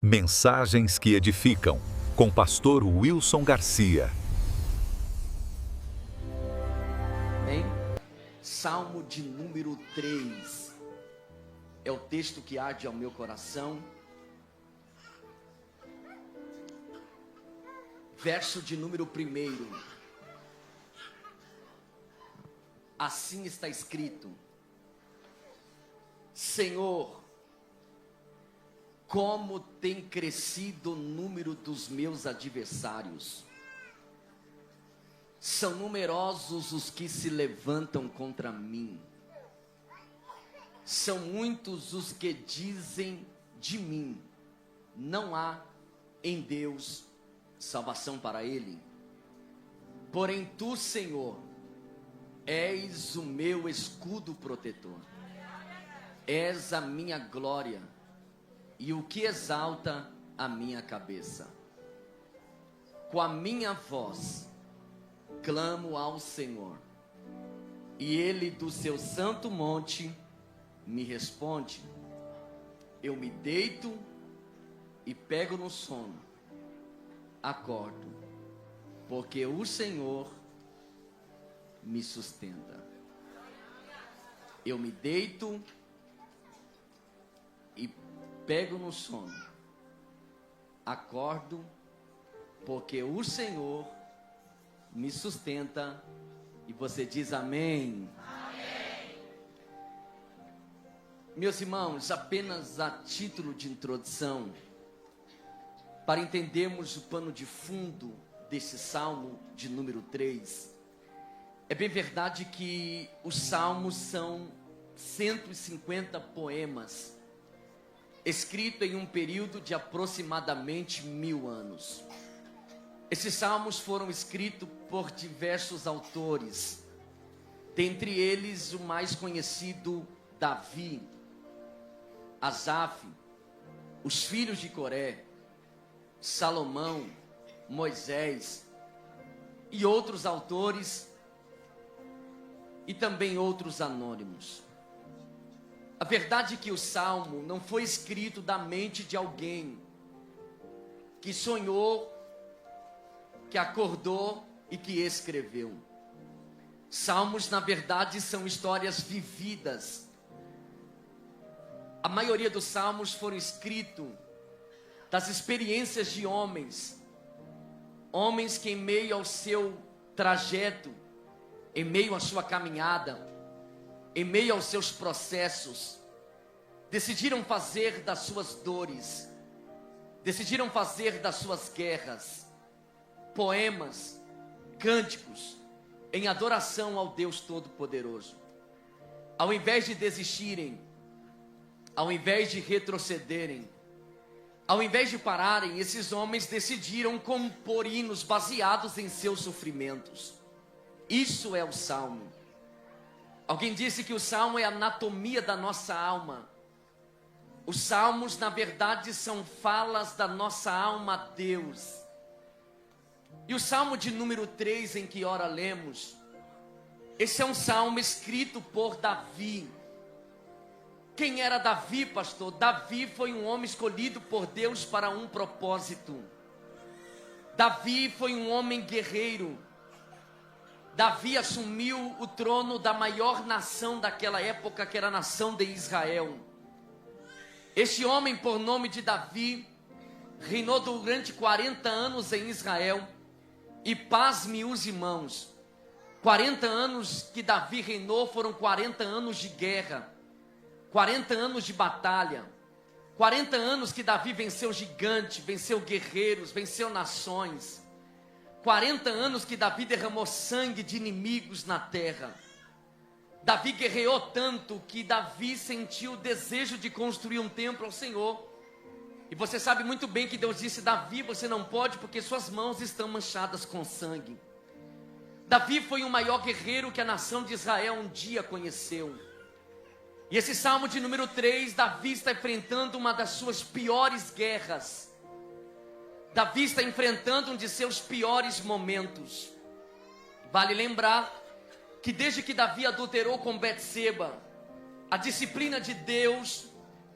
Mensagens que edificam, com pastor Wilson Garcia. Amém? Salmo de número 3 é o texto que arde ao meu coração. Verso de número 1. Assim está escrito: Senhor, como tem crescido o número dos meus adversários. São numerosos os que se levantam contra mim. São muitos os que dizem de mim: não há em Deus salvação para ele. Porém tu, Senhor, és o meu escudo protetor. És a minha glória e o que exalta a minha cabeça. Com a minha voz clamo ao Senhor, e Ele do seu santo monte me responde. Eu me deito e pego no sono, acordo, porque o Senhor me sustenta. Eu me deito e pego no sono, acordo, porque o Senhor me sustenta. E você diz amém? Amém. Meus irmãos, apenas a título de introdução, para entendermos o pano de fundo desse Salmo de número 3, é bem verdade que os Salmos são 150 poemas, escrito em um período de aproximadamente 1000 anos. Esses salmos foram escritos por diversos autores, dentre eles o mais conhecido, Davi, Asaf, os filhos de Coré, Salomão, Moisés e outros autores, e também outros anônimos. A verdade é que o Salmo não foi escrito da mente de alguém que sonhou, que acordou e que escreveu. Salmos, na verdade, são histórias vividas. A maioria dos salmos foram escritos das experiências de homens que em meio ao seu trajeto, em meio à sua caminhada, em meio aos seus processos, decidiram fazer das suas dores, decidiram fazer das suas guerras, poemas, cânticos, em adoração ao Deus Todo-Poderoso. Ao invés de desistirem, ao invés de retrocederem, ao invés de pararem, esses homens decidiram compor hinos baseados em seus sofrimentos. Isso é o Salmo. Alguém disse que o Salmo é a anatomia da nossa alma. Os Salmos, na verdade, são falas da nossa alma a Deus. E o Salmo de número 3, em que ora lemos, esse é um salmo escrito por Davi. Quem era Davi, pastor? Davi foi um homem escolhido por Deus para um propósito. Davi foi um homem guerreiro. Davi assumiu o trono da maior nação daquela época, que era a nação de Israel. Este homem, por nome de Davi, reinou durante 40 anos em Israel. E pasme os irmãos, 40 anos que Davi reinou foram 40 anos de guerra, 40 anos de batalha, 40 anos que Davi venceu gigante, venceu guerreiros, venceu nações, 40 anos que Davi derramou sangue de inimigos na terra. Davi guerreou tanto que Davi sentiu o desejo de construir um templo ao Senhor. E você sabe muito bem que Deus disse: Davi, você não pode porque suas mãos estão manchadas com sangue. Davi foi o maior guerreiro que a nação de Israel um dia conheceu. E esse Salmo de número 3, Davi está enfrentando uma das suas piores guerras. Davi está enfrentando um de seus piores momentos. Vale lembrar que desde que Davi adulterou com Betseba, a disciplina de Deus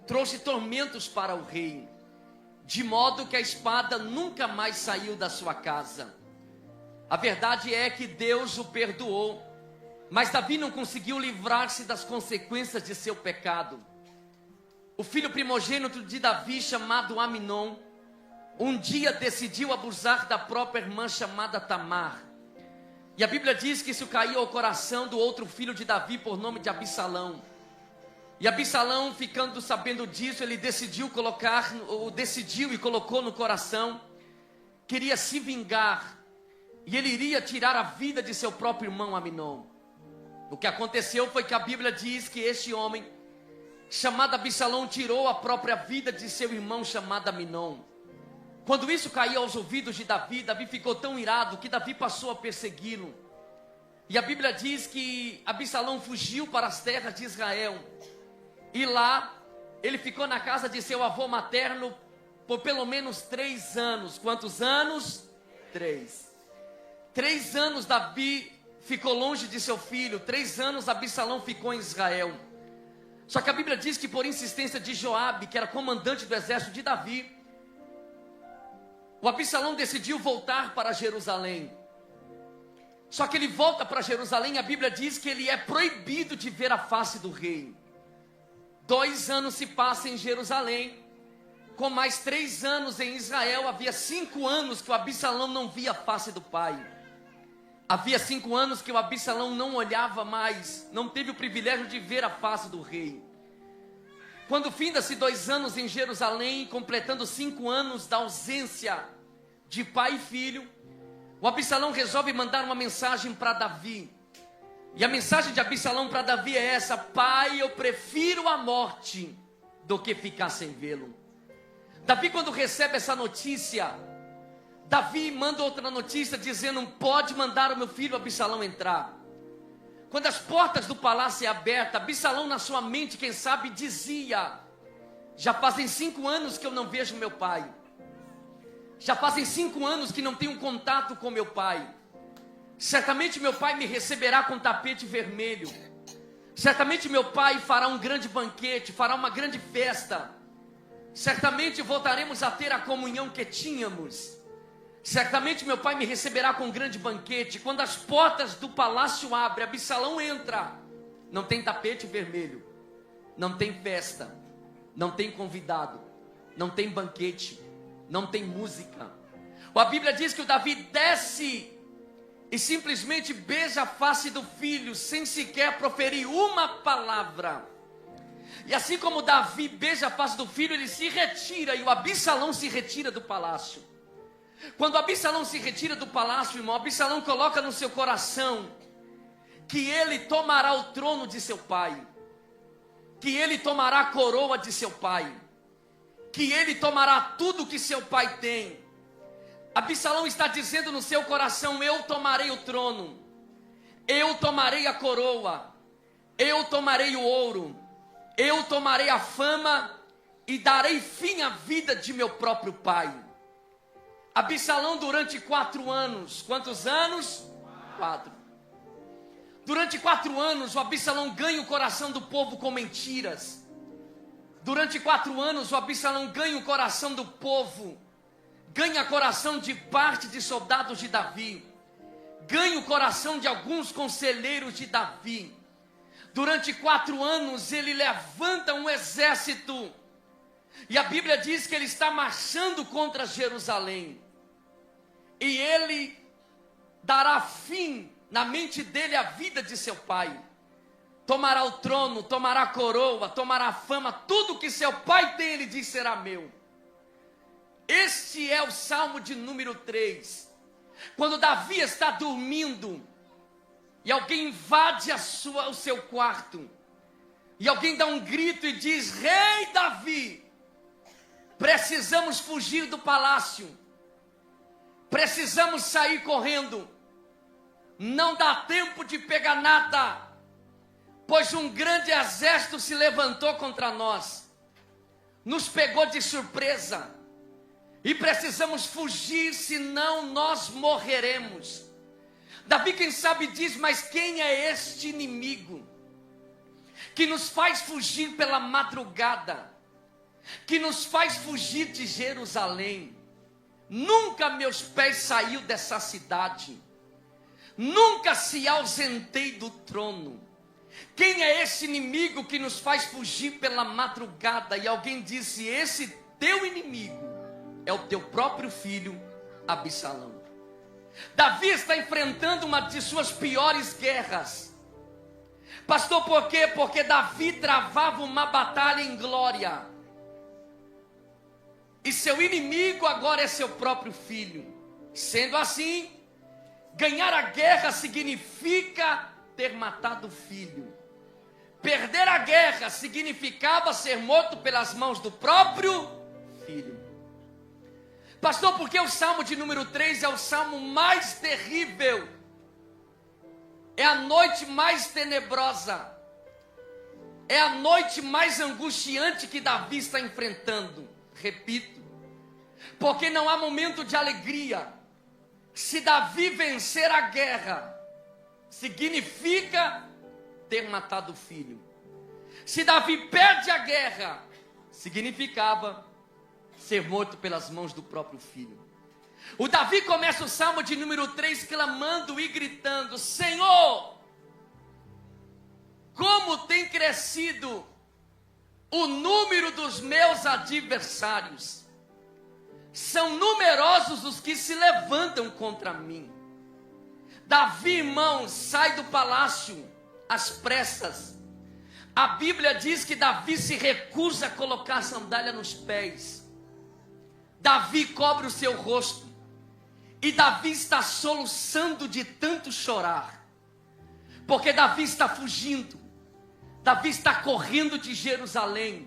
trouxe tormentos para o rei. de modo que a espada nunca mais saiu da sua casa. A verdade é que Deus o perdoou, mas Davi não conseguiu livrar-se das consequências de seu pecado. O filho primogênito de Davi, chamado Aminon, um dia decidiu abusar da própria irmã chamada Tamar. E a Bíblia diz que isso caiu ao coração do outro filho de Davi por nome de Absalão. E Absalão, ficando sabendo disso, ele decidiu e colocou no coração, queria se vingar, e ele iria tirar a vida de seu próprio irmão Aminon. O que aconteceu foi que a Bíblia diz que este homem, chamado Absalão, tirou a própria vida de seu irmão chamado Aminon. Quando isso caiu aos ouvidos de Davi, Davi ficou tão irado que Davi passou a persegui-lo. E a Bíblia diz que Absalão fugiu para as terras de Israel. E lá, ele ficou na casa de seu avô materno por pelo menos 3 anos. Quantos anos? 3. 3 anos Davi ficou longe de seu filho. 3 anos Absalão ficou em Israel. Só que a Bíblia diz que por insistência de Joabe, que era comandante do exército de Davi, o Absalão decidiu voltar para Jerusalém. Só que ele volta para Jerusalém, a Bíblia diz que ele é proibido de ver a face do rei. 2 anos se passam em Jerusalém, com mais 3 anos em Israel. Havia 5 anos que o Absalão não via a face do pai. Havia 5 anos que o Absalão não olhava mais, não teve o privilégio de ver a face do rei. Quando finda-se 2 anos em Jerusalém, completando 5 anos da ausência de pai e filho, o Absalão resolve mandar uma mensagem para Davi. E a mensagem de Absalão para Davi é essa: pai, eu prefiro a morte do que ficar sem vê-lo. Davi, quando recebe essa notícia, Davi manda outra notícia dizendo: pode mandar o meu filho Absalão entrar. Quando as portas do palácio é aberta, Absalão na sua mente, quem sabe, dizia: já fazem 5 anos que eu não vejo meu pai. Já fazem 5 anos que não tenho contato com meu pai. Certamente meu pai me receberá com tapete vermelho. Certamente meu pai fará um grande banquete, fará uma grande festa. Certamente voltaremos a ter a comunhão que tínhamos. Certamente meu pai me receberá com um grande banquete. Quando as portas do palácio abrem, Absalão entra. Não tem tapete vermelho, não tem festa, não tem convidado, não tem banquete, não tem música. A Bíblia diz que o Davi desce e simplesmente beija a face do filho, sem sequer proferir uma palavra. E assim como Davi beija a face do filho, ele se retira, e o Absalão se retira do palácio. Quando Absalão se retira do palácio, irmão, Absalão coloca no seu coração que ele tomará o trono de seu pai, que ele tomará a coroa de seu pai, que ele tomará tudo que seu pai tem. Absalão está dizendo no seu coração: eu tomarei o trono, eu tomarei a coroa, eu tomarei o ouro, eu tomarei a fama e darei fim à vida de meu próprio pai. Absalão, durante 4 anos, quantos anos? 4. Durante 4 anos, o Absalão ganha o coração do povo com mentiras. Durante 4 anos, o Absalão ganha o coração do povo, ganha o coração de parte de soldados de Davi, ganha o coração de alguns conselheiros de Davi. Durante 4 anos, ele levanta um exército, e a Bíblia diz que ele está marchando contra Jerusalém, e ele dará fim na mente dele à vida de seu pai. Tomará o trono, tomará a coroa, tomará a fama, tudo que seu pai tem, ele diz, será meu. Este é o Salmo de número 3. Quando Davi está dormindo, e alguém invade o seu quarto, e alguém dá um grito e diz: Rei Davi, precisamos fugir do palácio, precisamos sair correndo, não dá tempo de pegar nada, pois um grande exército se levantou contra nós, nos pegou de surpresa, e precisamos fugir, senão nós morreremos. Davi, quem sabe, diz: mas quem é este inimigo que nos faz fugir pela madrugada? que nos faz fugir de Jerusalém. Nunca meus pés saiu dessa cidade, nunca se ausentei do trono. Quem é esse inimigo que nos faz fugir pela madrugada? E alguém disse: esse teu inimigo é o teu próprio filho Absalão. Davi está enfrentando uma de suas piores guerras. Pastor, por quê? Porque Davi travava uma batalha em glória, e seu inimigo agora é seu próprio filho. Sendo assim, ganhar a guerra significa ter matado o filho. Perder a guerra significava ser morto pelas mãos do próprio filho. Pastor, porque o Salmo de número 3 é o salmo mais terrível, é a noite mais tenebrosa, é a noite mais angustiante que Davi está enfrentando. Repito, porque não há momento de alegria. Se Davi vencer a guerra, significa ter matado o filho. Se Davi perde a guerra, significava ser morto pelas mãos do próprio filho. O Davi começa o salmo de número 3 clamando e gritando: Senhor, como tem crescido o número dos meus adversários. São numerosos os que se levantam contra mim. Davi, irmãos, sai do palácio às pressas. A Bíblia diz que Davi se recusa a colocar a sandália nos pés. Davi cobre o seu rosto, e Davi está soluçando de tanto chorar, porque Davi está fugindo. Davi está correndo de Jerusalém.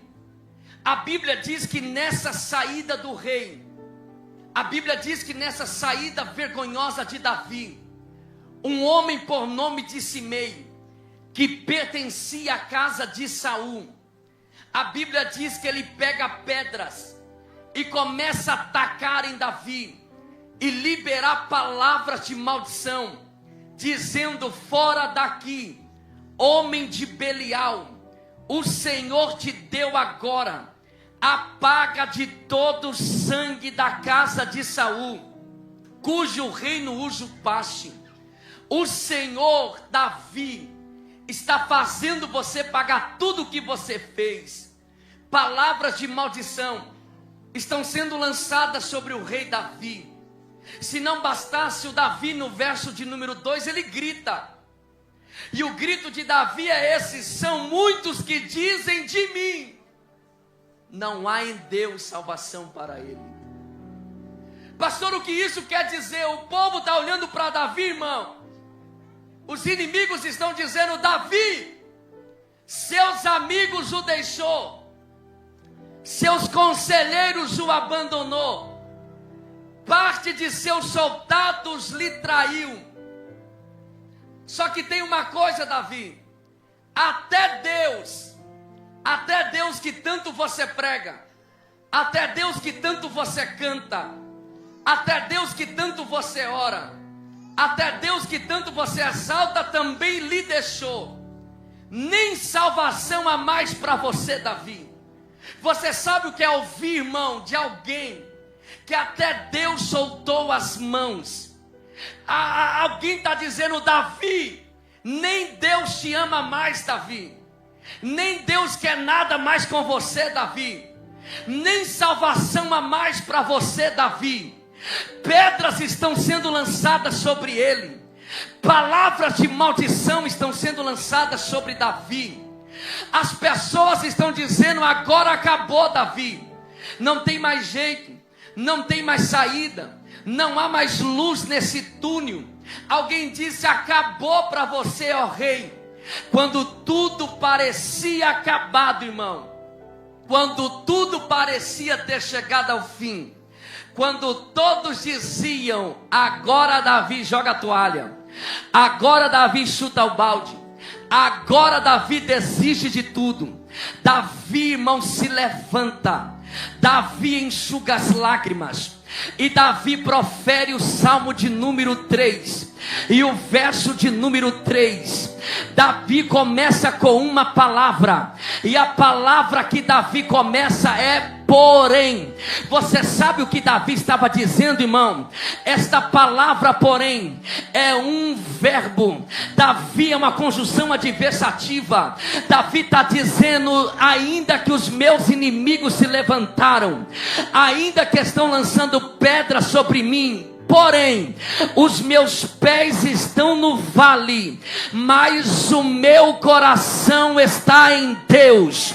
A Bíblia diz que nessa saída do rei, a Bíblia diz que nessa saída vergonhosa de Davi, um homem por nome de Simei, que pertencia à casa de Saul, a Bíblia diz que ele pega pedras e começa a atacar em Davi e liberar palavras de maldição, dizendo: fora daqui, homem de Belial, o Senhor te deu agora a paga de todo o sangue da casa de Saul, cujo reino usurpaste. O Senhor, Davi, está fazendo você pagar tudo o que você fez. Palavras de maldição estão sendo lançadas sobre o rei Davi. Se não bastasse, o Davi no verso de número 2, ele grita. E o grito de Davi é esse: são muitos que dizem de mim, não há em Deus salvação para ele. Pastor, o que isso quer dizer? O povo está olhando para Davi, irmão. Os inimigos estão dizendo: Davi, seus amigos o deixou, seus conselheiros o abandonou, parte de seus soldados lhe traiu. Só que tem uma coisa, Davi, até Deus que tanto você prega, até Deus que tanto você canta, até Deus que tanto você ora, até Deus que tanto você exalta, também lhe deixou. Nem salvação há mais para você, Davi. Você sabe o que é ouvir, irmão, de alguém que até Deus soltou as mãos? Alguém está dizendo: Davi, nem Deus te ama mais, Davi. Nem Deus quer nada mais com você, Davi. Nem salvação há mais para você, Davi. Pedras estão sendo lançadas sobre ele. Palavras de maldição estão sendo lançadas sobre Davi. As pessoas estão dizendo: agora acabou, Davi. Não tem mais jeito, não tem mais saída, não há mais luz nesse túnel. Alguém disse: acabou para você, ó rei. Quando tudo parecia acabado, irmão, quando tudo parecia ter chegado ao fim, quando todos diziam: agora Davi joga a toalha, agora Davi chuta o balde, agora Davi desiste de tudo, Davi, irmão, se levanta, Davi enxuga as lágrimas, E Davi profere o salmo de número 3. E o verso de número 3, Davi começa com uma palavra. E a palavra que Davi começa é porém. Você sabe o que Davi estava dizendo, irmão? Esta palavra porém é um verbo. Davi é uma conjunção adversativa. Davi está dizendo: ainda que os meus inimigos se levantaram, ainda que estão lançando pedras sobre mim, porém, os meus pés estão no vale, mas o meu coração está em Deus.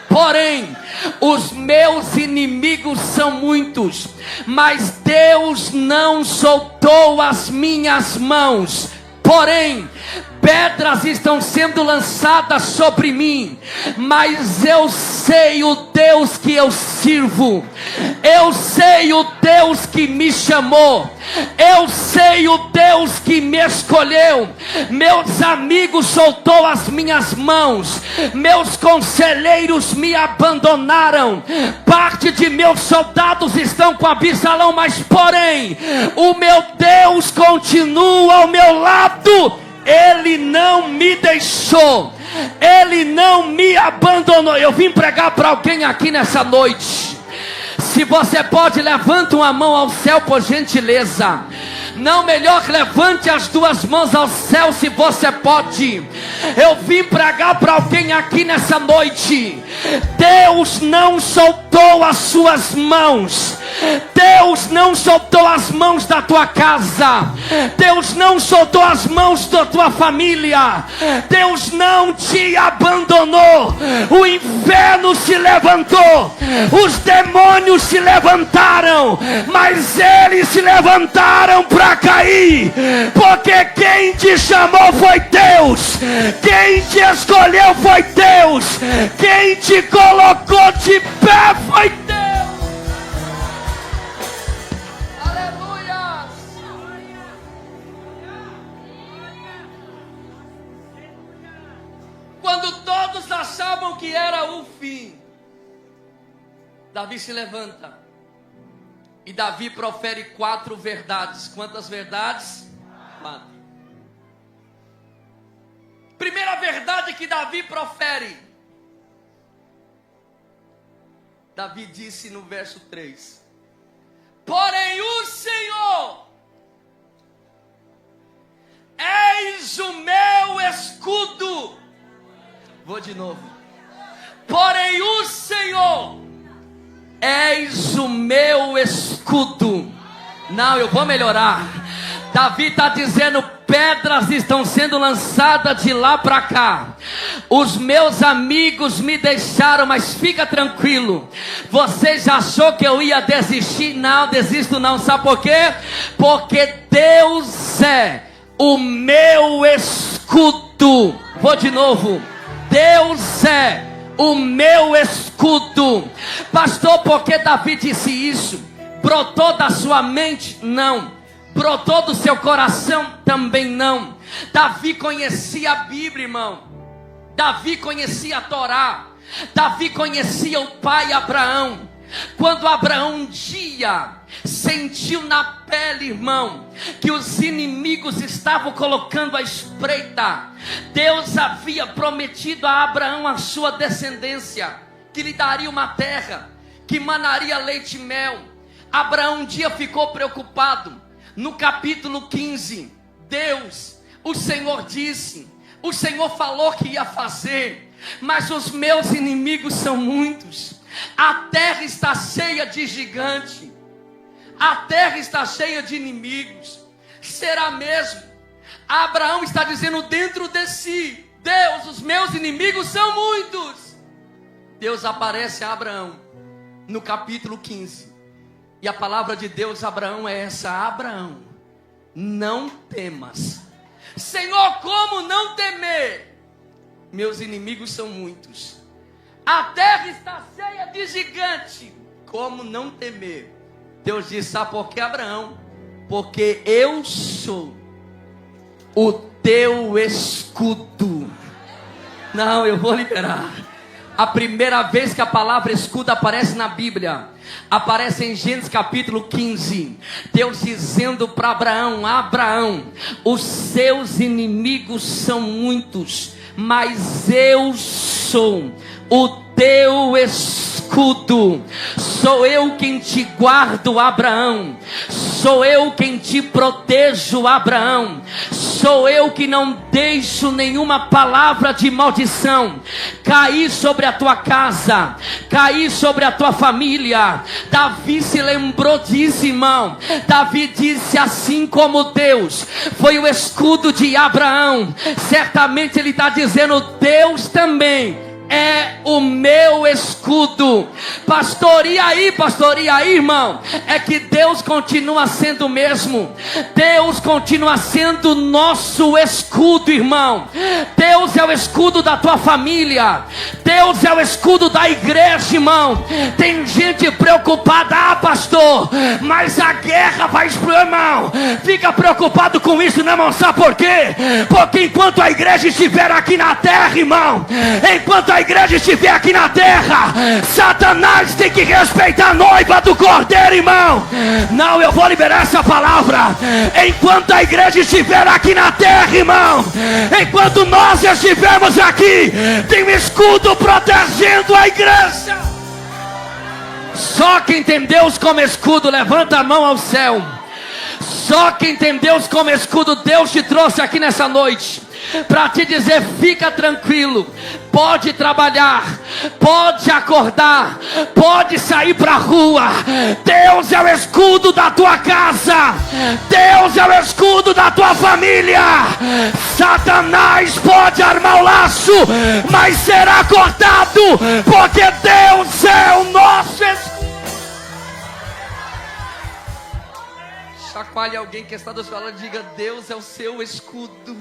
Porém, os meus inimigos são muitos, mas Deus não soltou as minhas mãos. Porém, pedras estão sendo lançadas sobre mim, mas eu sei o Deus que eu sirvo, eu sei o Deus que me chamou, eu sei o Deus que me escolheu. Meus amigos soltou as minhas mãos, meus conselheiros me abandonaram, parte de meus soldados estão com Absalão, mas porém, o meu Deus continua ao meu lado. Ele não me deixou, Ele não me abandonou. Eu vim pregar para alguém aqui nessa noite. Se você pode, levanta uma mão ao céu, por gentileza. Não, melhor, levante as duas mãos ao céu se você pode. Eu vim pregar para alguém aqui nessa noite. Deus não soltou as suas mãos. Deus não soltou as mãos da tua casa. Deus não soltou as mãos da tua família. Deus não te abandonou. O inferno se levantou, os demônios se levantaram, mas eles se levantaram para cair, porque quem te chamou foi Deus, quem te escolheu foi Deus, quem te colocou de pé foi Deus. Quando todos achavam que era o fim, Davi se levanta e Davi profere 4 verdades. Quantas verdades? 4. Primeira verdade que Davi profere. Davi disse no verso 3: porém o Senhor, eis o meu escudo. Vou de novo. Porém o Senhor, és o meu escudo. Não, eu vou melhorar. Davi está dizendo: pedras estão sendo lançadas de lá para cá. Os meus amigos me deixaram, mas fica tranquilo. Você já achou que eu ia desistir? Não, desisto não. Sabe por quê? Porque Deus é o meu escudo. Vou de novo. Deus é o meu escudo. Pastor, por que Davi disse isso? Brotou da sua mente? Não. Brotou do seu coração? Também não. Davi conhecia a Bíblia, irmão. Davi conhecia a Torá. Davi conhecia o pai Abraão. Quando Abraão um dia sentiu na pele, irmão, que os inimigos estavam colocando à espreita, Deus havia prometido a Abraão a sua descendência, que lhe daria uma terra, que manaria leite e mel. Abraão um dia ficou preocupado. No capítulo 15, Deus, o Senhor disse, o Senhor falou que ia fazer, mas os meus inimigos são muitos. A terra está cheia de gigantes, a terra está cheia de inimigos. Será mesmo? Abraão está dizendo dentro de si: Deus, os meus inimigos são muitos. Deus aparece a Abraão no capítulo 15, e a palavra de Deus a Abraão é essa: Abraão, não temas. Senhor, como não temer? Meus inimigos são muitos, a terra está cheia de gigante. Como não temer? Deus disse: sabe por que, Abraão? Porque eu sou o teu escudo. Não, eu vou liberar. A primeira vez que a palavra escudo aparece na Bíblia, aparece em Gênesis capítulo 15. Deus dizendo para Abraão: Abraão, os seus inimigos são muitos, mas eu sou o teu escudo. Sou eu quem te guardo, Abraão. Sou eu quem te protejo, Abraão. Sou eu que não deixo nenhuma palavra de maldição cair sobre a tua casa, cair sobre a tua família. Davi se lembrou disso, irmão. Davi disse: assim como Deus foi o escudo de Abraão, certamente ele está dizendo: Deus também é o meu escudo. Pastor, e aí, irmão? É que Deus continua sendo o mesmo. Deus continua sendo nosso escudo, irmão. Deus é o escudo da tua família. Deus é o escudo da igreja, irmão. Tem gente preocupada: pastor, mas a guerra vai explodir, irmão. Fica preocupado com isso, não, irmão? Sabe por quê? Porque enquanto a igreja estiver aqui na terra, irmão, enquanto a igreja estiver aqui na terra, Satanás tem que respeitar a noiva do Cordeiro, irmão. Não, eu vou liberar essa palavra. Enquanto a igreja estiver aqui na terra, irmão, enquanto nós estivermos aqui, tem um escudo protegendo a igreja. Só quem tem Deus como escudo, levanta a mão ao céu. Só quem tem Deus como escudo, Deus te trouxe aqui nessa noite para te dizer: fica tranquilo, pode trabalhar, pode acordar, pode sair para a rua. Deus é o escudo da tua casa, Deus é o escudo da tua família. Satanás pode armar o laço, mas será cortado, porque Deus é o nosso escudo. Chacoalhe alguém que está do seu lado e diga: Deus é o seu escudo.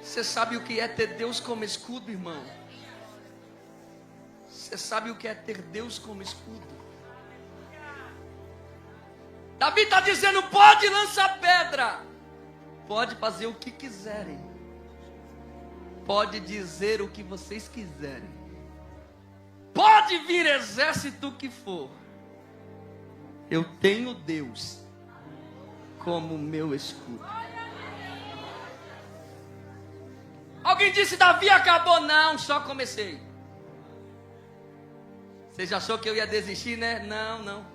Você sabe o que é ter Deus como escudo, irmão? Você sabe o que é ter Deus como escudo? Davi está dizendo: pode lançar pedra, pode fazer o que quiserem, pode dizer o que vocês quiserem, pode vir exército que for, eu tenho Deus como meu escudo. Alguém disse: Davi acabou. Não, só comecei. Você já achou que eu ia desistir, né? Não.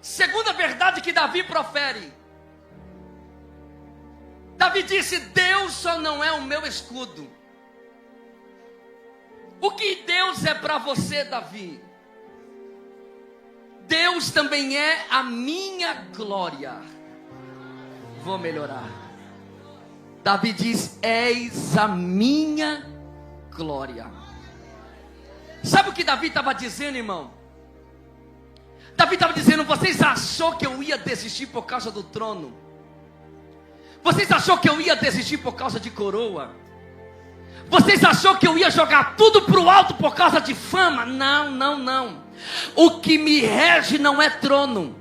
Segunda verdade que Davi profere. Davi disse: Deus só não é o meu escudo. O que Deus é para você, Davi? Deus também é a minha glória. Vou melhorar. Davi diz: és a minha glória. Sabe o que Davi estava dizendo, irmão? Davi estava dizendo: vocês achou que eu ia desistir por causa do trono? Vocês achou que eu ia desistir por causa de coroa? Vocês achou que eu ia jogar tudo para o alto por causa de fama? Não. O que me rege não é trono.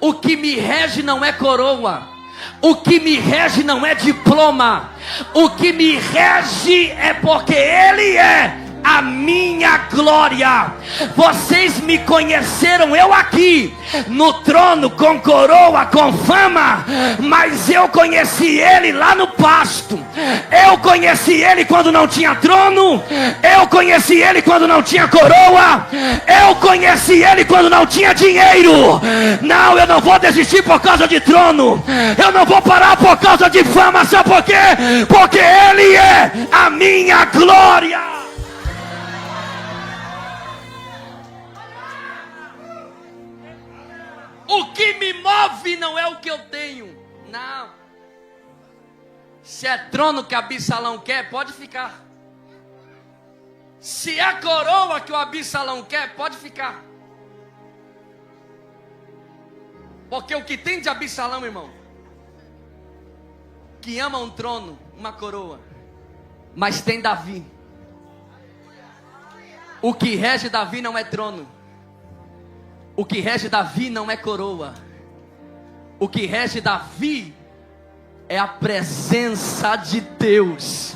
O que me rege não é coroa. O que me rege não é diploma. O que me rege é porque Ele é a minha glória. Vocês me conheceram eu aqui no trono, com coroa, com fama, mas eu conheci Ele lá no pasto. Eu conheci Ele quando não tinha trono. Eu conheci Ele quando não tinha coroa. Eu conheci Ele quando não tinha dinheiro. Não, eu não vou desistir por causa de trono. Eu não vou parar por causa de fama. Sabe por quê? Porque Ele é a minha glória. O que me move não é o que eu tenho. Não. Se é trono que Absalão quer, pode ficar. Se é coroa que o Absalão quer, pode ficar. Porque o que tem de Absalão, irmão, que ama um trono, uma coroa, mas tem Davi. O que rege Davi não é trono. O que rege Davi não é coroa. O que rege Davi é a presença de Deus.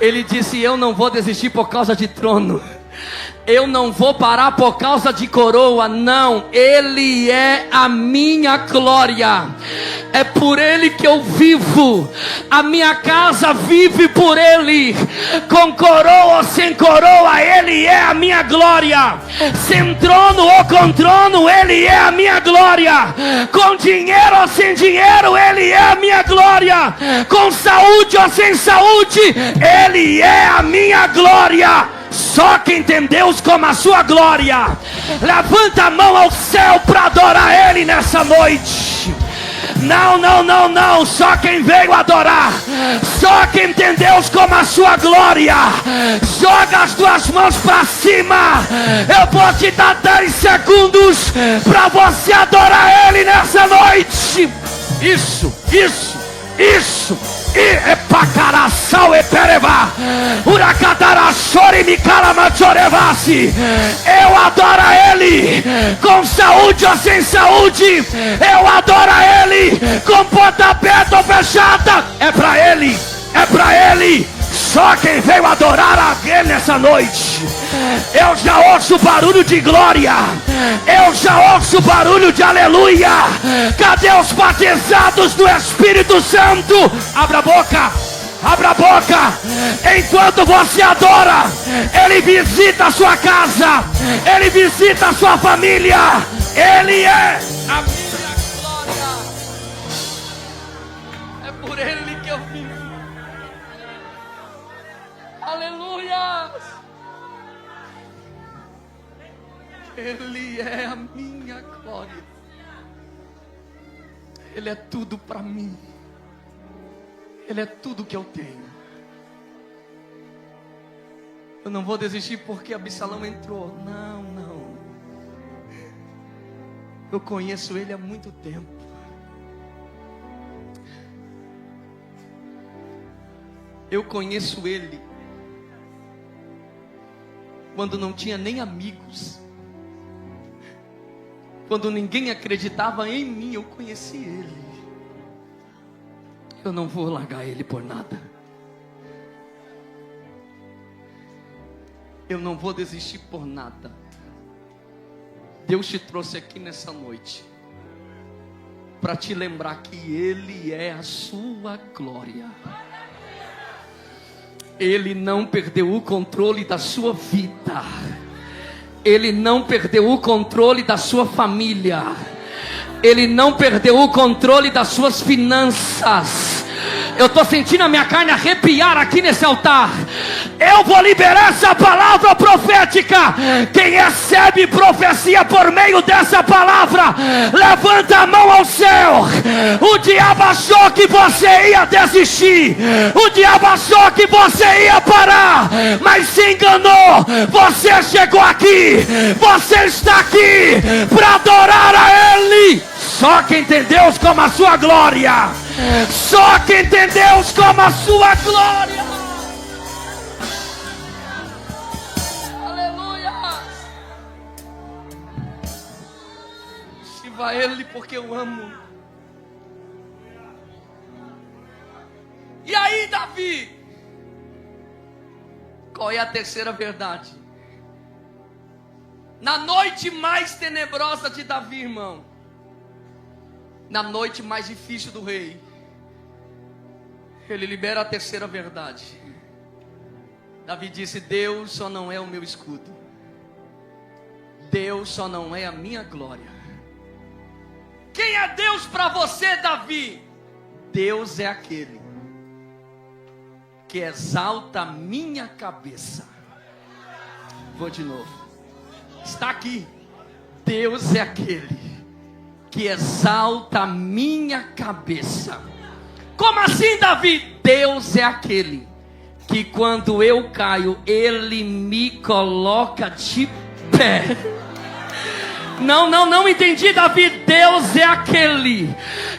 Ele disse: eu não vou desistir por causa de trono, eu não vou parar por causa de coroa, não. Ele é a minha glória, é por Ele que eu vivo, a minha casa vive por Ele, com coroa ou sem coroa, Ele é a minha glória, sem trono ou com trono, Ele é a minha glória, com dinheiro ou sem dinheiro, Ele é a minha glória, com saúde ou sem saúde, Ele é a minha glória. Só quem tem Deus como a sua glória, levanta a mão ao céu para adorar Ele nessa noite. Não, não, não, não. Só quem veio adorar, só quem tem Deus como a sua glória, joga as duas mãos para cima. Eu vou te dar 10 segundos para você adorar Ele nessa noite. Isso, isso, isso. E epacaraçal e pereva, uracatara chore me calamachorevasi. Eu adoro Ele com saúde ou sem saúde, eu adoro Ele com porta aberta ou fechada. É pra Ele, é pra Ele. Só quem veio adorar a Ele nessa noite. Eu já ouço barulho de glória, eu já ouço barulho de aleluia. Cadê os batizados do Espírito Santo? Abra a boca, abra a boca. Enquanto você adora, Ele visita a sua casa, Ele visita a sua família. Ele é a minha glória, é por Ele que eu vivo. Aleluia! Ele é a minha glória, Ele é tudo para mim, Ele é tudo que eu tenho. Eu não vou desistir porque Absalão entrou. Não, não. Eu conheço Ele há muito tempo. Eu conheço Ele quando não tinha nem amigos, quando ninguém acreditava em mim, eu conheci Ele. Eu não vou largar Ele por nada. Eu não vou desistir por nada. Deus te trouxe aqui nessa noite para te lembrar que Ele é a sua glória. Ele não perdeu o controle da sua vida, Ele não perdeu o controle da sua família, Ele não perdeu o controle das suas finanças. Eu estou sentindo a minha carne arrepiar aqui nesse altar. Eu vou liberar essa palavra profética. Quem recebe profecia por meio dessa palavra, levanta a mão ao céu. O diabo achou que você ia desistir, o diabo achou que você ia parar, mas se enganou. Você chegou aqui, você está aqui para adorar a Ele. Só quem tem Deus como a sua glória, só quem tem Deus como a sua glória. Aleluia. Sirva a Ele porque eu amo. E aí, Davi, qual é a terceira verdade? Na noite mais tenebrosa de Davi, irmão, na noite mais difícil do rei, ele libera a terceira verdade. Davi disse: Deus só não é o meu escudo, Deus só não é a minha glória. Quem é Deus para você, Davi? Deus é aquele que exalta a minha cabeça. Vou de novo. Está aqui. Deus é aquele que exalta a minha cabeça. Como assim, Davi? Deus é aquele que quando eu caio, Ele me coloca de pé. Não entendi, Davi. Deus é aquele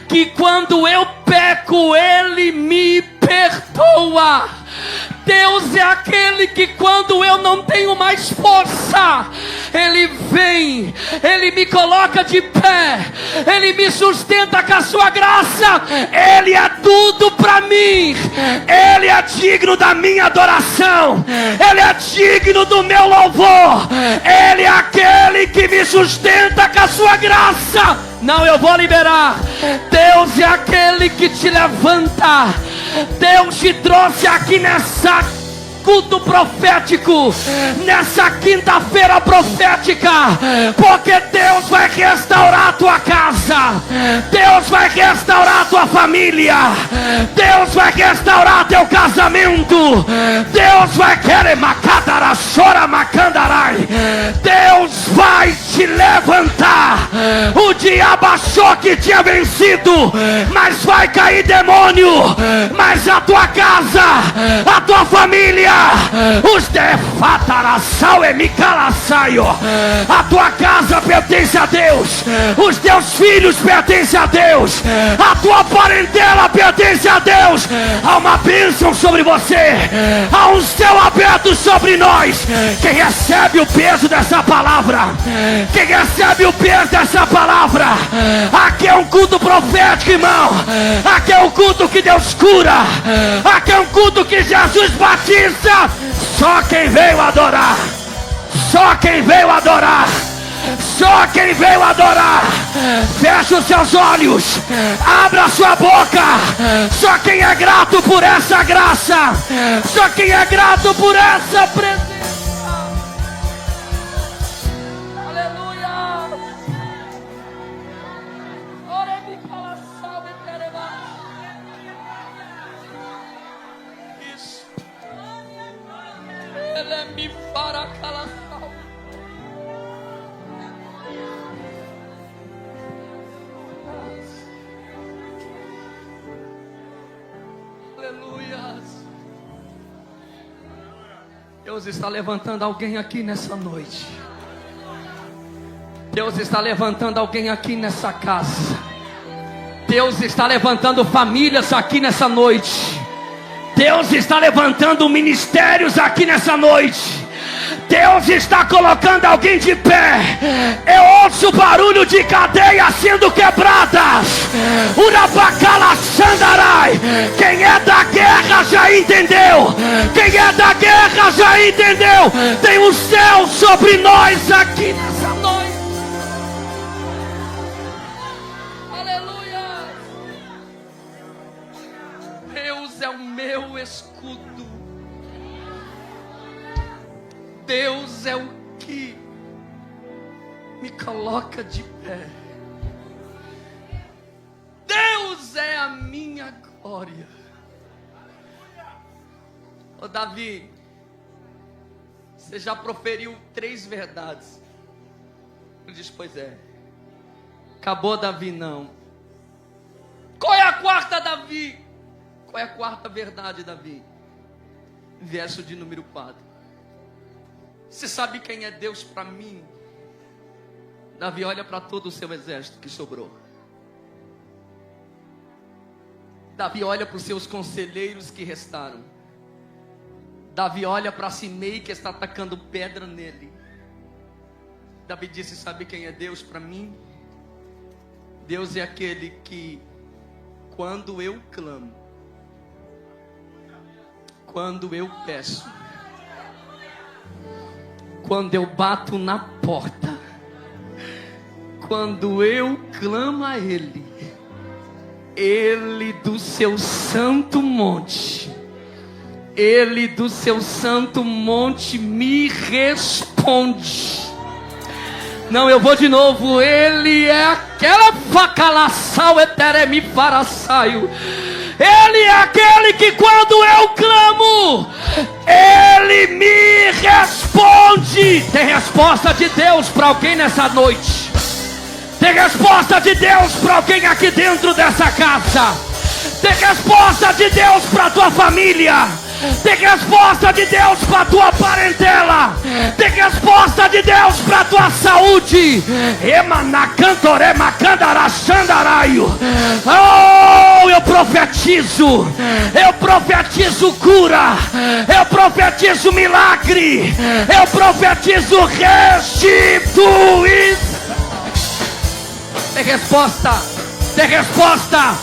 que quando eu peco, Ele me perdoa. Deus é aquele que quando eu não tenho mais força, Ele vem, Ele me coloca de pé, Ele me sustenta com a sua graça. Ele é tudo para mim, Ele é digno da minha adoração, Ele é digno do meu louvor, Ele é aquele que me sustenta com a sua graça. Não, eu vou liberar. Deus é aquele que te levanta. Deus te trouxe aqui nessa culto profético, nessa quinta-feira profética, porque Deus vai restaurar a tua casa, Deus vai restaurar a tua família, Deus vai restaurar teu casamento, Deus vai querer macadara, chora macandarai, Deus vai te levantar. O diabo achou que tinha vencido, mas vai cair demônio, mas a tua casa, a tua família, os defatarassau e micalasaio, a tua casa pertence a Deus, os teus filhos pertencem a Deus, a tua parentela pertence a Deus. Há uma bênção sobre você, há um céu aberto sobre nós. Quem recebe o peso dessa palavra, quem recebe o peso dessa palavra, aqui é um culto profético, irmão, aqui é um culto que Deus cura, aqui é um culto que Jesus batiza. Só quem veio adorar, só quem veio adorar, só quem veio adorar. Feche os seus olhos, abra a sua boca. Só quem é grato por essa graça, só quem é grato por essa presença. Deus está levantando alguém aqui nessa noite. Deus está levantando alguém aqui nessa casa. Deus está levantando famílias aqui nessa noite. Deus está levantando ministérios aqui nessa noite. Deus está colocando alguém de pé. Eu ouço o barulho de cadeias sendo quebradas. Urabacala Sandarai. Quem é da guerra já entendeu. Quem é da guerra já entendeu. Tem um céu sobre nós aqui nessa noite. Aleluia. Deus é o meu escudo. Deus é o que me coloca de pé. Deus é a minha glória. Ô Davi, você já proferiu 3 verdades. Ele diz, pois é. Acabou, Davi, não. Qual é a quarta, Davi? Qual é a quarta verdade, Davi? Verso de número 4. Você sabe quem é Deus para mim? Davi olha para todo o seu exército que sobrou. Davi olha para os seus conselheiros que restaram. Davi olha para Simei que está atacando pedra nele. Davi disse, sabe quem é Deus para mim? Deus é aquele que, quando eu clamo, quando eu peço, quando eu bato na porta, quando eu clamo a Ele, Ele do seu santo monte, Ele do seu santo monte me responde. Não, eu vou de novo. Ele é aquela facalaçal eteremi paraçaio. Ele é aquele que quando eu clamo, Ele me responde. Tem resposta de Deus para alguém nessa noite. Tem resposta de Deus para alguém aqui dentro dessa casa. Tem resposta de Deus para a tua família. Tem resposta de Deus para a tua parentela. Tem resposta de Deus para a tua saúde. Oh, eu profetizo cura, eu profetizo milagre, eu profetizo restituição. Tem resposta, tem resposta,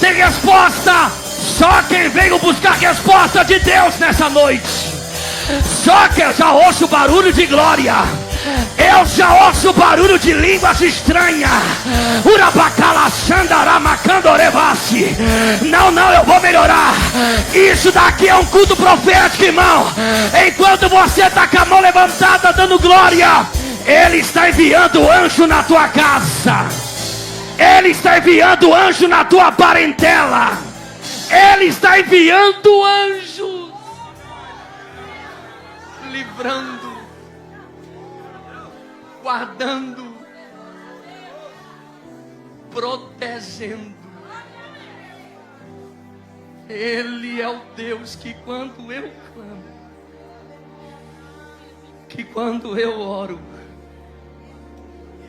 tem resposta. Só quem veio buscar resposta de Deus nessa noite. Só que eu já ouço barulho de glória. Eu já ouço barulho de línguas estranhas. Não, eu vou melhorar. Isso daqui é um culto profético, irmão. Enquanto você está com a mão levantada dando glória, Ele está enviando anjo na tua casa. Ele está enviando anjo na tua parentela. Ele está enviando anjos, livrando, guardando, protegendo. Ele é o Deus que quando eu clamo, que quando eu oro,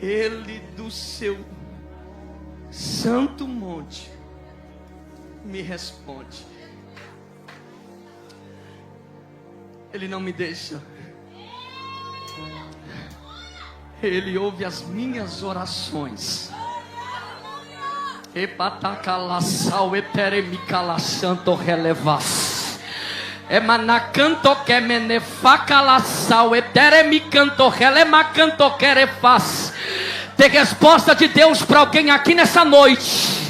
Ele do seu santo monte me responde. Ele não me deixa. Ele ouve as minhas orações. Epatacalassau eteremicalasanto relevas. Emanacanto que menefacalassau eteremicanto relemacanto querefas. Tem resposta de Deus para alguém aqui nessa noite.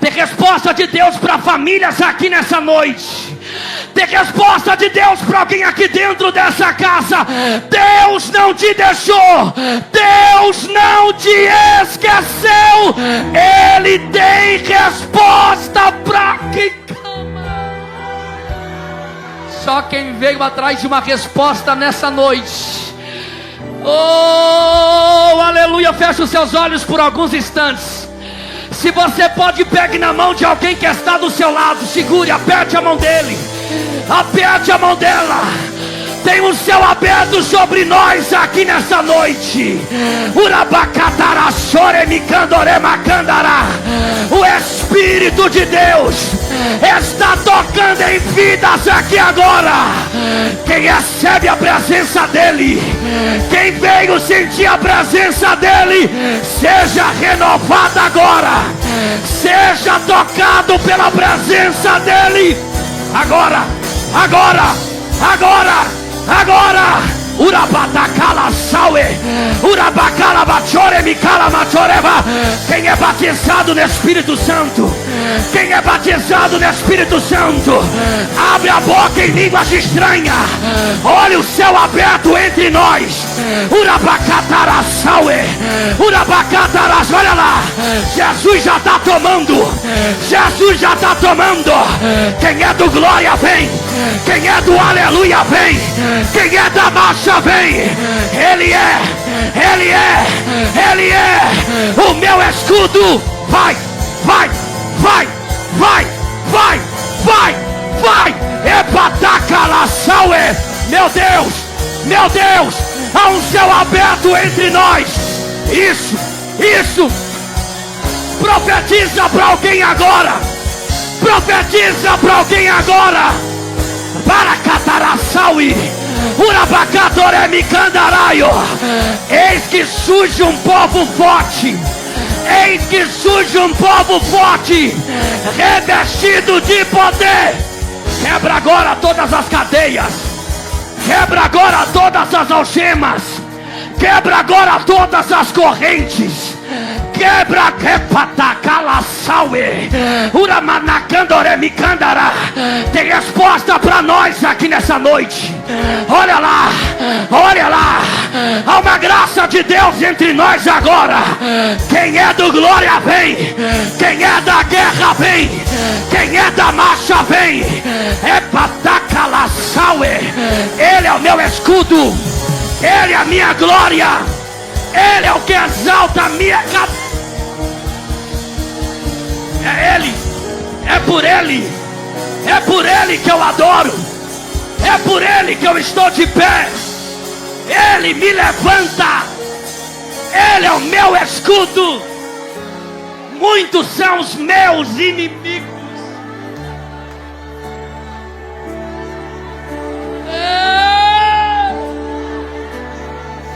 Tem resposta de Deus para famílias aqui nessa noite. Tem resposta de Deus para alguém aqui dentro dessa casa. Deus não te deixou. Deus não te esqueceu. Ele tem resposta para quem clama. Só quem veio atrás de uma resposta nessa noite. Oh, aleluia. Feche os seus olhos por alguns instantes. Se você pode, pegue na mão de alguém que está do seu lado. Segure, aperte a mão dele. Aperte a mão dela. Tem um céu aberto sobre nós aqui nessa noite. O Espírito de Deus está tocando em vidas aqui agora. Quem recebe a presença dele, quem veio sentir a presença dele, seja renovado agora. Seja tocado pela presença dele. Agora, agora, agora, agora. Urabacala saue, urabacala bachore micala machoreva. Quem é batizado no Espírito Santo, quem é batizado no Espírito Santo, abre a boca em línguas estranhas. Olha o céu aberto entre nós. Urabacatara saue, urabacataras. Olha lá, Jesus já está tomando. Jesus já está tomando. Quem é do glória vem. Quem é do aleluia vem. Quem é da marcha vem. Ele é o meu escudo. Vai, vai, vai, vai, vai, vai, vai. Epatacalaçaue. Meu Deus, meu Deus, há um céu aberto entre nós. Isso. Profetiza para alguém agora. Profetiza para alguém agora. Para cataraçaui. Urabacadoremicandaraio. Eis que surge um povo forte. Eis que surge um povo forte, revestido de poder. Quebra agora todas as cadeias. Quebra agora todas as algemas. Quebra agora todas as correntes. Quebra, repatacalaçaue, uramanacandoremicandara. Tem resposta para nós aqui nessa noite. Olha lá, olha lá. Há uma graça de Deus entre nós agora. Quem é do glória vem. Quem é da guerra vem. Quem é da marcha vem. Repatacalaçaue. Ele é o meu escudo. Ele é a minha glória. Ele é o que exalta a minha cabeça. É Ele, é por Ele que eu adoro, É por Ele que eu estou de pé. Ele me levanta. Ele é o meu escudo. Muitos são os meus inimigos.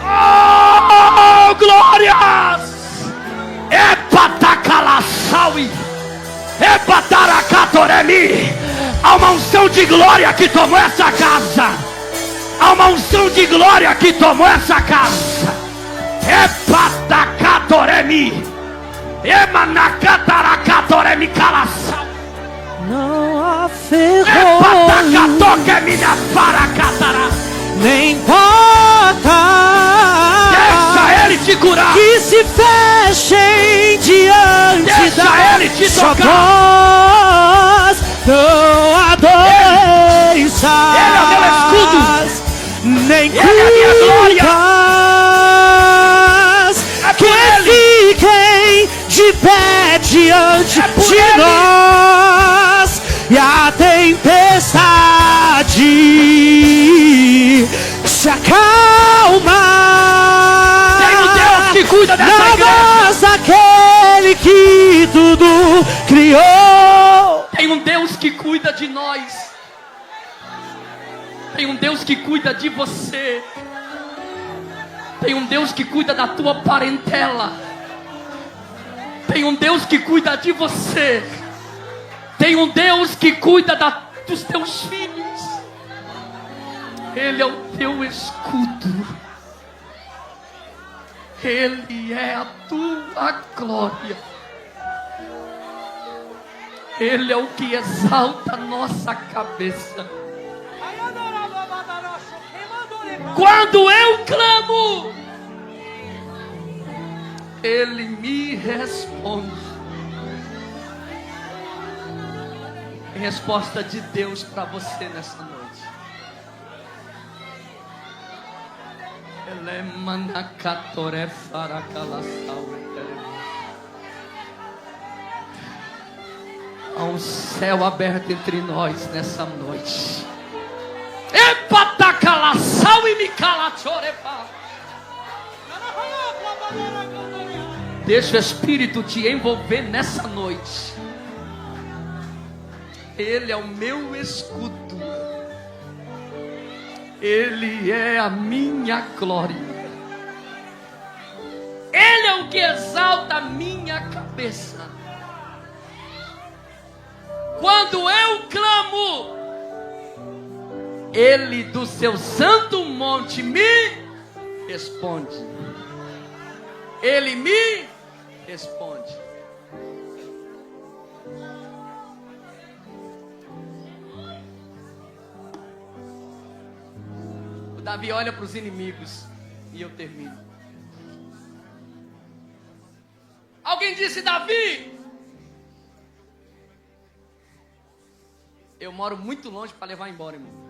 Oh, glórias! Epatacalaçaui, Epataracatoremi. Há uma unção de glória que tomou essa casa. Há uma unção de glória que tomou essa casa. Epatacatoremi, Emanacataracatoremi calaçau. Não há ferrolho, nem porta deixa Ele te curar, que se fechem diante deixa da Ele te sua tocar. voz. Não há doenças, Ele é o meu escudo, nem Ele é a minha glória. culpas que fiquem de pé diante de Ele. nós. E a tempestade se acalma. Tem um Deus que cuida dessa na igreja. voz daquele que tudo criou. Tem um Deus que cuida de nós. Tem um Deus que cuida de você. Tem um Deus que cuida da tua parentela. Tem um Deus que cuida de você. Tem um Deus que cuida dos teus filhos. Ele é o teu escudo. Ele é a tua glória. Ele é o que exalta a nossa cabeça. Quando eu clamo, Ele me responde. Resposta de Deus para você nessa noite. Há um céu aberto entre nós nessa noite. Epatacalaçau e micalachorepa. Deixa o Espírito te envolver nessa noite. Ele é o meu escudo. Ele é a minha glória. Ele é o que exalta a minha cabeça. Quando eu clamo, Ele do seu santo monte me responde. Ele me responde. O Davi olha para os inimigos e eu termino. Alguém disse: Davi, eu moro muito longe para levar embora, irmão.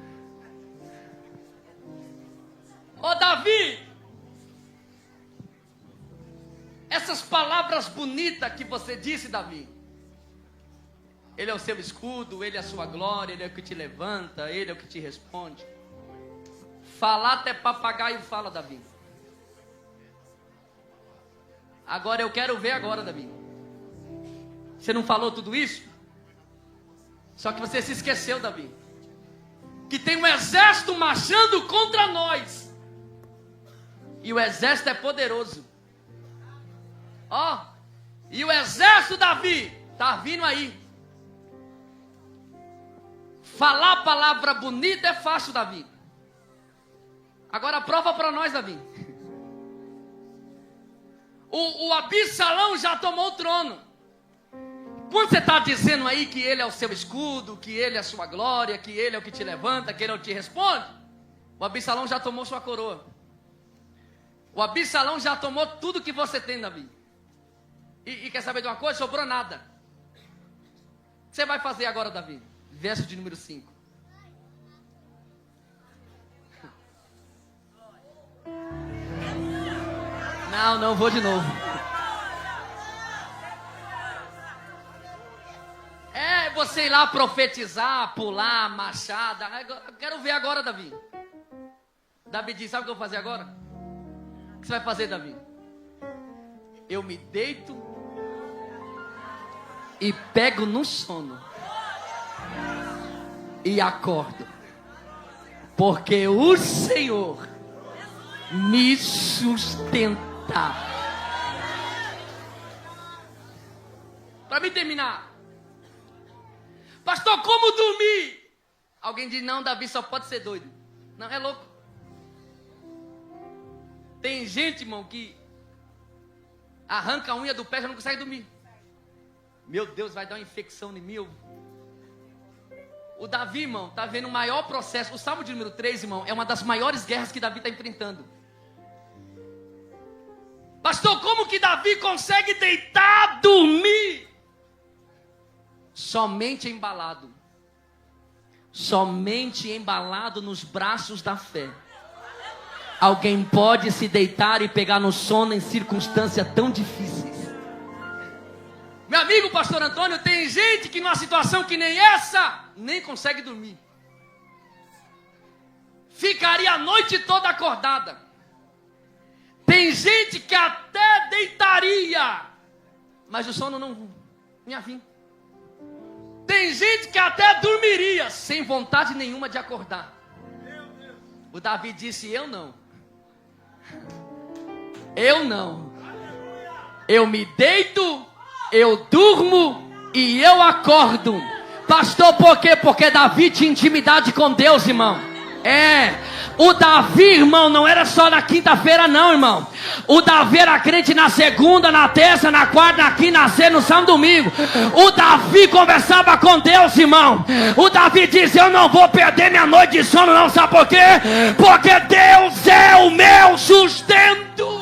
Ô Davi, essas palavras bonitas que você disse, Davi, Ele é o seu escudo, Ele é a sua glória, Ele é o que te levanta, Ele é o que te responde. Falar até papagaio fala, Davi. Agora eu quero ver agora, Davi. Você não falou tudo isso? Só que você se esqueceu, Davi, que tem um exército marchando contra nós. E o exército é poderoso. Ó, e o exército, Davi, tá vindo aí. Falar a palavra bonita é fácil, Davi. Agora prova para nós, Davi. O Absalão já tomou o trono. Quando você está dizendo aí que Ele é o seu escudo, que Ele é a sua glória, que Ele é o que te levanta, que Ele é o que te responde, o Absalão já tomou sua coroa. O Absalão já tomou tudo que você tem, Davi. E quer saber de uma coisa? Sobrou nada. O que você vai fazer agora, Davi? Verso de número 5. Não, vou de novo. você ir lá profetizar, pular, machada. Eu quero ver agora, Davi. Davi diz, sabe o que eu vou fazer agora? O que você vai fazer, Davi? Eu me deito e pego no sono e acordo, porque o Senhor me sustenta. Para mim terminar, pastor, como dormir? Alguém diz, não, Davi só pode ser doido. Não, é louco. Tem gente, irmão, que arranca a unha do pé e já não consegue dormir. Meu Deus, vai dar uma infecção em mim. O Davi, irmão, está vendo o maior processo. O Salmo de número 3, irmão, é uma das maiores guerras que Davi está enfrentando. Pastor, como que Davi consegue deitar, dormir? Somente embalado. Somente embalado nos braços da fé. Alguém pode se deitar e pegar no sono em circunstâncias tão difíceis. Meu amigo pastor Antônio, tem gente que numa situação que nem essa, nem consegue dormir. Ficaria a noite toda acordada. Tem gente que até deitaria, mas o sono não ia vir. Tem gente que até dormiria, sem vontade nenhuma de acordar. O Davi disse, eu não. Eu não. Eu me deito, eu durmo e eu acordo. Pastor, por quê? Porque Davi tinha intimidade com Deus, irmão. O Davi, irmão, não era só na quinta-feira não, irmão. O Davi era crente na segunda, na terça, na quarta, na quinta, na sexta, no sábado, domingo. O Davi conversava com Deus, irmão. O Davi disse, eu não vou perder minha noite de sono não, sabe por quê? Porque Deus é o meu sustento.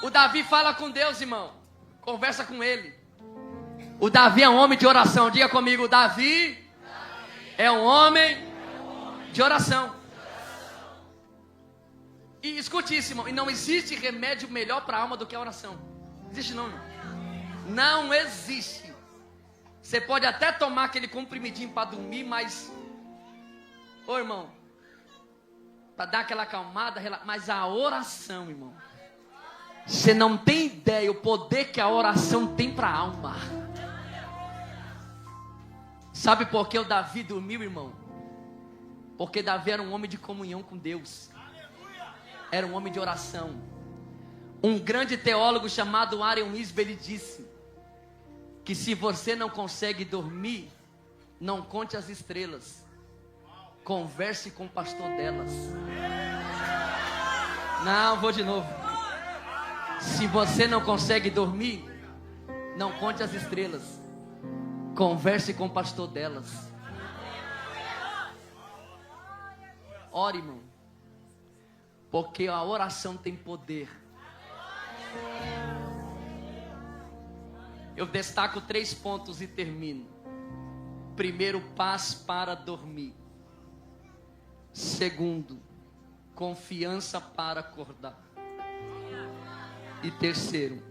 O Davi fala com Deus, irmão. Conversa com ele. O Davi é um homem de oração. Diga comigo, Davi é um homem de oração. E escute isso, irmão. E não existe remédio melhor para a alma do que a oração. Existe não, irmão? Não existe. Você pode até tomar aquele comprimidinho para dormir, mas... Ô, irmão, para dar aquela acalmada, mas a oração, irmão, você não tem ideia o poder que a oração tem para a alma. Sabe por que o Davi dormiu, irmão? Porque Davi era um homem de comunhão com Deus. Era um homem de oração. Um grande teólogo chamado Warren Wiersbe, ele disse que se você não consegue dormir, não conte as estrelas. Converse com o pastor delas. Não, vou de novo. Se você não consegue dormir, não conte as estrelas. Converse com o pastor delas. Ore, irmão. Porque a oração tem poder. Eu destaco 3 pontos e termino. Primeiro, paz para dormir. Segundo, confiança para acordar. E terceiro,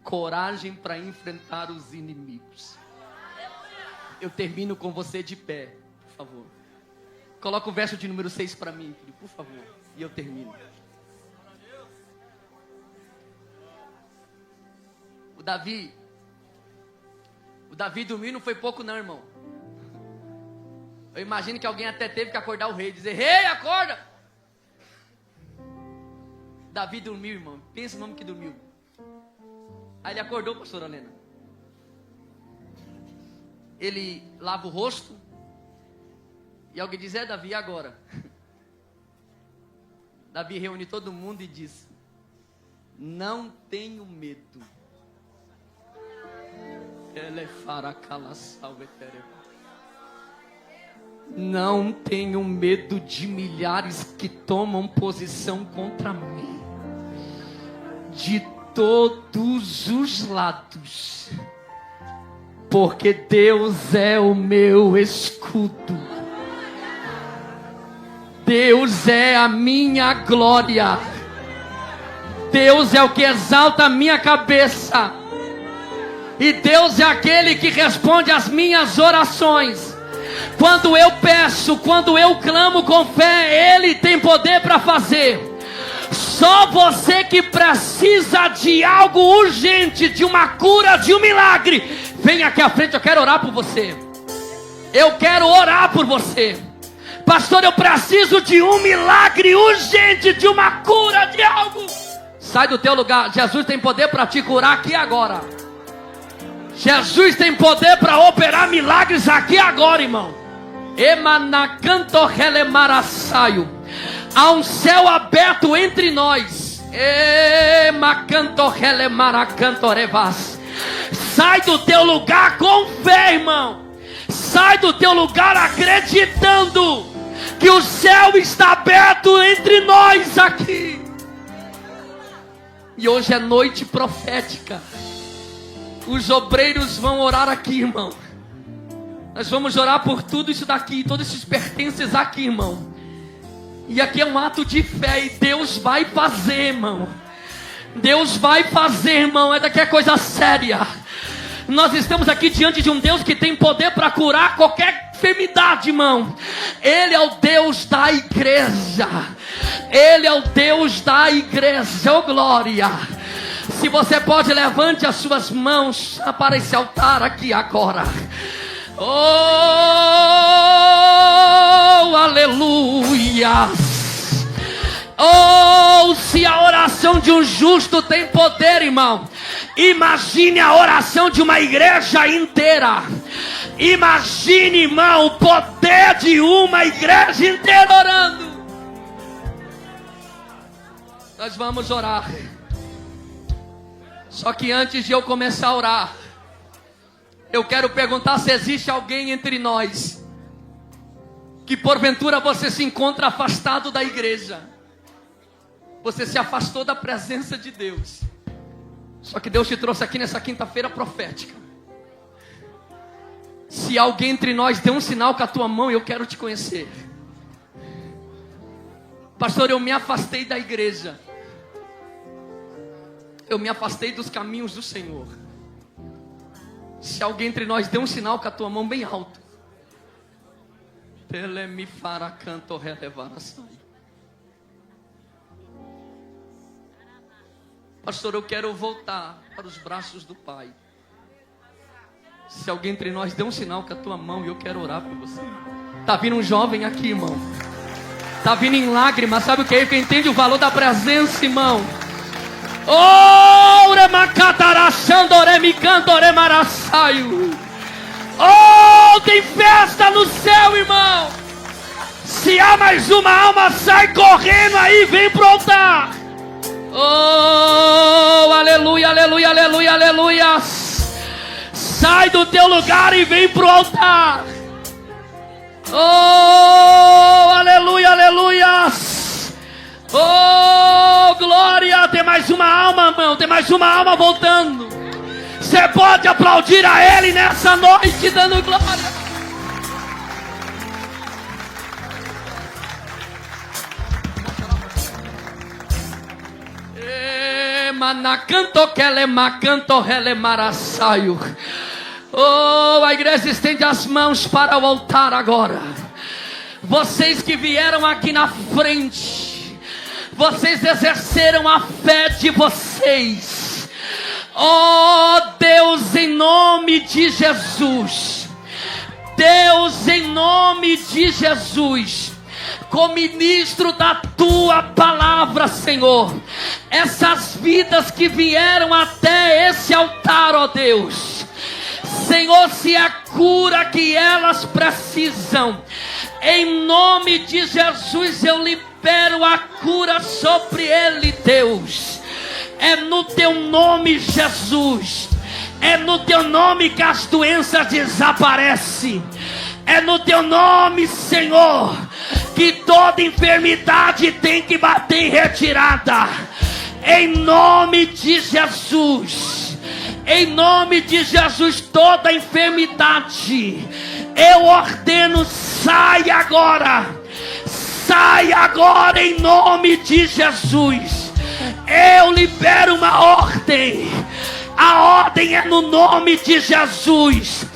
coragem para enfrentar os inimigos. Eu termino com você de pé, por favor. Coloca o verso de número 6 para mim, filho, por favor. E eu termino. O Davi dormiu não foi pouco não, irmão. Eu imagino que alguém até teve que acordar o rei, dizer, rei, acorda! Davi dormiu, irmão. Pensa no homem que dormiu. Aí ele acordou, pastora Helena. Ele lava o rosto. E alguém diz, Davi, e agora? Davi reúne todo mundo e diz, não tenho medo. Não tenho medo de milhares que tomam posição contra mim. De todos os lados. Porque Deus é o meu escudo. Deus é a minha glória. Deus é o que exalta a minha cabeça. E Deus é aquele que responde às minhas orações. Quando eu peço, quando eu clamo com fé, Ele tem poder para fazer. Só você que precisa de algo urgente, de uma cura, de um milagre, vem aqui à frente, eu quero orar por você. Eu quero orar por você. Pastor, eu preciso de um milagre urgente, de uma cura, de algo. Sai do teu lugar. Jesus tem poder para te curar aqui agora. Jesus tem poder para operar milagres aqui agora, irmão. Emanacanto relemaraçaio. Há um céu aberto entre nós. Emacanto relemaracanto revas. Sai do teu lugar com fé, irmão. Sai do teu lugar acreditando que o céu está aberto entre nós aqui. E hoje é noite profética. Os obreiros vão orar aqui, irmão. Nós vamos orar por tudo isso daqui, todos esses pertences aqui, irmão. E aqui é um ato de fé e Deus vai fazer, irmão. Deus vai fazer, irmão. É daqui a coisa séria. Nós estamos aqui diante de um Deus que tem poder para curar qualquer enfermidade, irmão. Ele é o Deus da igreja. Ele é o Deus da igreja. Oh, glória. Se você pode, levante as suas mãos para esse altar aqui agora. Oh, aleluia. Oh, se a oração de um justo tem poder, irmão, imagine a oração de uma igreja inteira. Imagine, irmão, o poder de uma igreja inteira orando. Nós vamos orar. Só que antes de eu começar a orar, eu quero perguntar se existe alguém entre nós que porventura você se encontra afastado da igreja. Você se afastou da presença de Deus. Só que Deus te trouxe aqui nessa quinta-feira profética. Se alguém entre nós deu um sinal com a tua mão, eu quero te conhecer. Pastor, eu me afastei da igreja. Eu me afastei dos caminhos do Senhor. Se alguém entre nós deu um sinal com a tua mão bem alto. Pastor, eu quero voltar para os braços do Pai. Se alguém entre nós deu um sinal com a tua mão, e eu quero orar por você. Tá vindo um jovem aqui, irmão. Tá vindo em lágrimas. Sabe o que é? Quem entende o valor da presença, irmão. Oh, oh, tem festa no céu, irmão. Se há mais uma alma, sai correndo aí, vem pro altar. Oh, aleluia, aleluia, aleluia, aleluia. Sai do teu lugar e vem pro altar. Oh, aleluia, aleluia. Oh, glória. Tem mais uma alma, irmão. Tem mais uma alma voltando. Você pode aplaudir a Ele nessa noite, dando glória. Manacanto kelemacanto relemaraçaio. Oh, a igreja estende as mãos para o altar agora. Vocês que vieram aqui na frente, vocês exerceram a fé de vocês. Oh Deus, em nome de Jesus. Deus, em nome de Jesus, como ministro da tua palavra, Senhor, essas vidas que vieram até esse altar, ó Deus, Senhor, se é cura que elas precisam, em nome de Jesus eu libero a cura sobre ele, Deus. É no teu nome, Jesus. É no teu nome que as doenças desaparecem. É no teu nome, Senhor, que toda enfermidade tem que bater em retirada. Em nome de Jesus. Em nome de Jesus, toda enfermidade, eu ordeno, sai agora. Sai agora em nome de Jesus. Eu libero uma ordem A ordem é no nome de Jesus.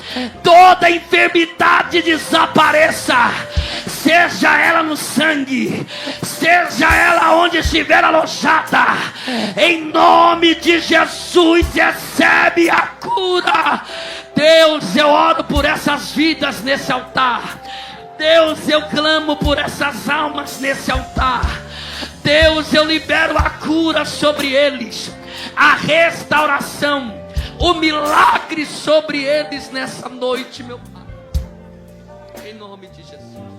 Toda enfermidade desapareça, seja ela no sangue, seja ela onde estiver alojada. Em nome de Jesus, recebe a cura. Deus, eu oro por essas vidas nesse altar. Deus, eu clamo por essas almas nesse altar. Deus, eu libero a cura sobre eles, a restauração, o milagre sobre eles nessa noite, meu Pai, em nome de Jesus.